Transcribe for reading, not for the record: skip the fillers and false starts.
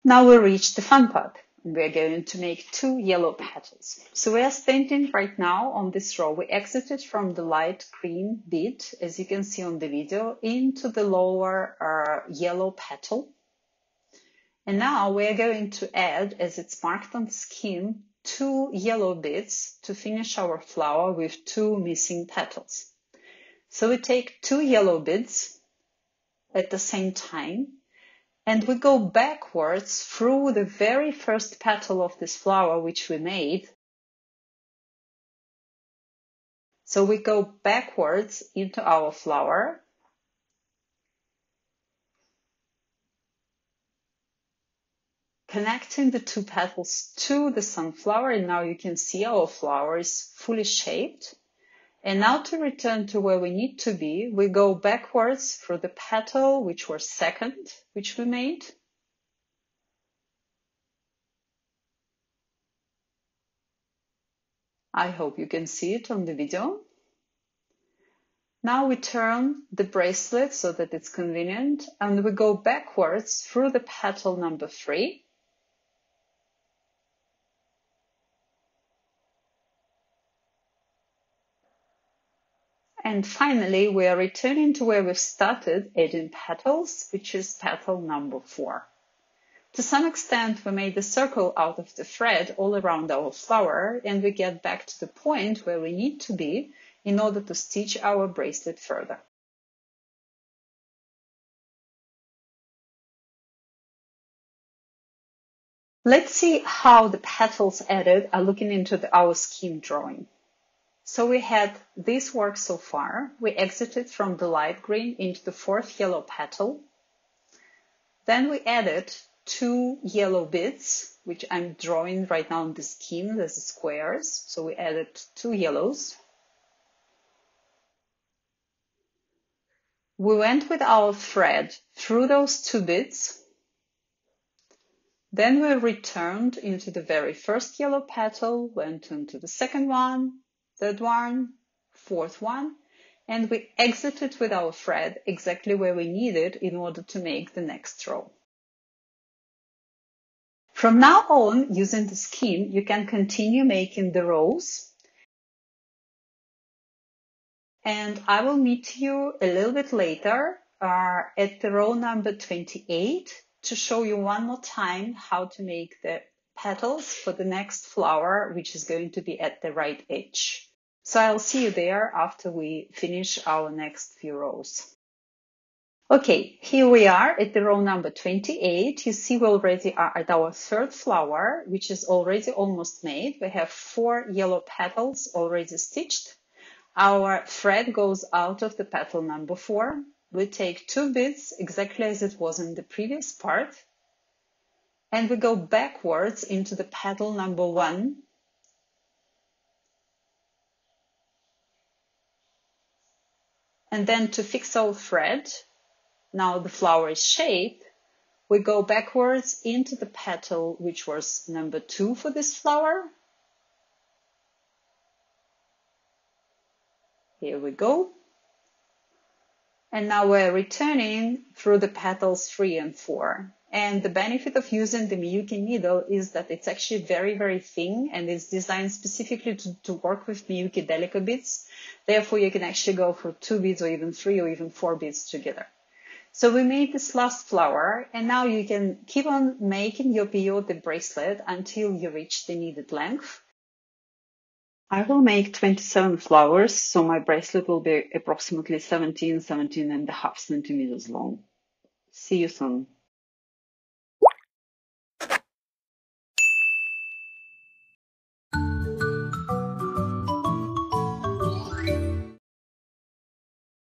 Now we reach the fun part, and we are going to make 2 yellow petals. So we are standing right now on this row. We exited from the light green bead, as you can see on the video, into the lower yellow petal. And now we are going to add, as it's marked on the skin, 2 yellow beads to finish our flower with 2 missing petals. So we take 2 yellow beads at the same time, and we go backwards through the very first petal of this flower which we made. So we go backwards into our flower. Connecting the 2 petals to the sunflower, and now you can see our flower is fully shaped. And now to return to where we need to be, we go backwards through the petal which was second, which we made. I hope you can see it on the video. Now we turn the bracelet so that it's convenient, and we go backwards through the petal number 3. And finally, we are returning to where we started, adding petals, which is petal number 4. To some extent, we made a circle out of the thread all around our flower, and we get back to the point where we need to be in order to stitch our bracelet further. Let's see how the petals added are looking into our scheme drawing. So we had this work so far. We exited from the light green into the 4th yellow petal. Then we added 2 yellow beads, which I'm drawing right now on the scheme as squares. So we added 2 yellows. We went with our thread through those 2 beads. Then we returned into the very first yellow petal, went into the second one, third one, fourth one, and we exited with our thread exactly where we needed in order to make the next row. From now on, using the scheme, you can continue making the rows. And I will meet you a little bit later at the row number 28 to show you one more time how to make the petals for the next flower, which is going to be at the right edge. So I'll see you there after we finish our next few rows. Okay, here we are at the row number 28. You see we already are at our 3rd flower, which is already almost made. We have 4 yellow petals already stitched. Our thread goes out of the petal number 4. We take 2 beads exactly as it was in the previous part, and we go backwards into the petal number 1. And then to fix our thread, now the flower is shaped, we go backwards into the petal which was number 2 for this flower. Here we go. And now we're returning through the petals 3 and 4. And the benefit of using the Miyuki needle is that it's actually very, very thin, and it's designed specifically to work with Miyuki Delica beads. Therefore, you can actually go for 2 beads or even 3 or even 4 beads together. So we made this last flower, and now you can keep on making your peyote bracelet until you reach the needed length. I will make 27 flowers, so my bracelet will be approximately 17 and a half centimeters long. See you soon.